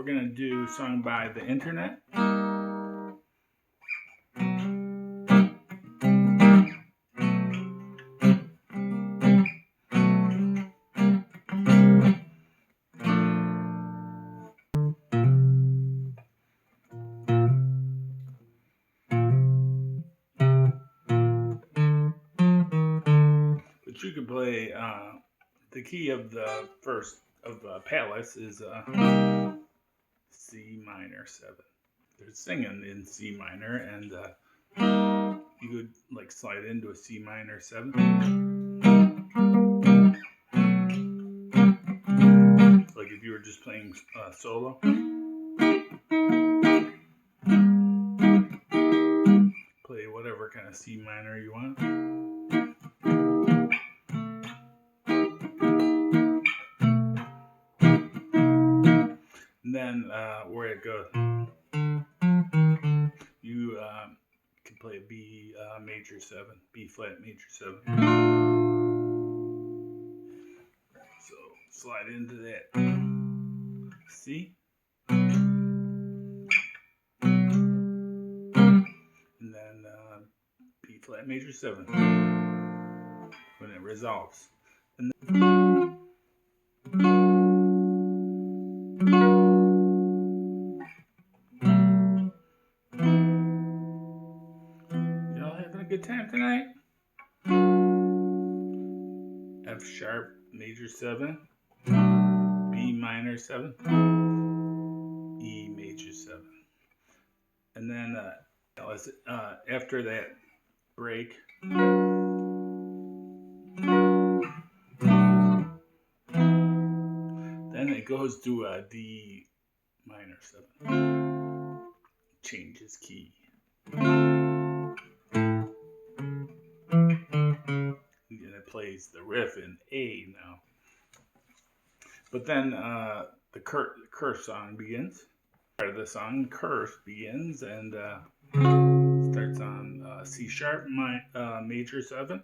we're going to do a song by The Internet. But you could play the key of the first of Palace is C minor 7. They're singing in C minor, and you could like slide into a C minor 7. Like if you were just playing solo. Play whatever kind of C minor you want. And then where it goes, you can play B major 7, B flat major 7. So slide into that C. And then B flat major 7 when it resolves. And then y'all having a good time tonight? F sharp major 7, B minor 7, E major 7. And then after that break, then it goes to a D minor 7. Changes key. And it plays the riff in A now. But then the curse song begins. Part of the song, curse begins, and starts on C sharp major 7.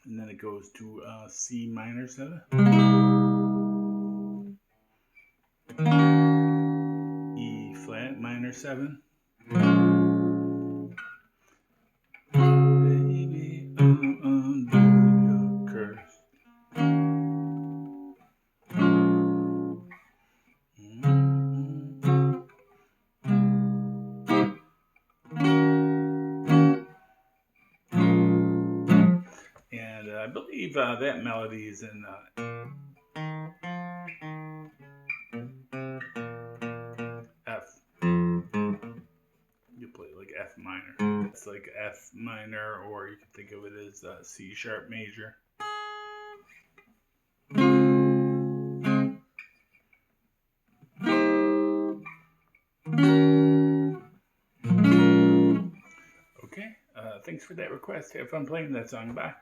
And then it goes to C minor 7. E flat minor 7. Baby, I'm under your curse. And I believe that melody is in F. You play like F minor. It's like F minor, or you can think of it as C sharp major. Okay, thanks for that request. Have fun playing that song. Bye.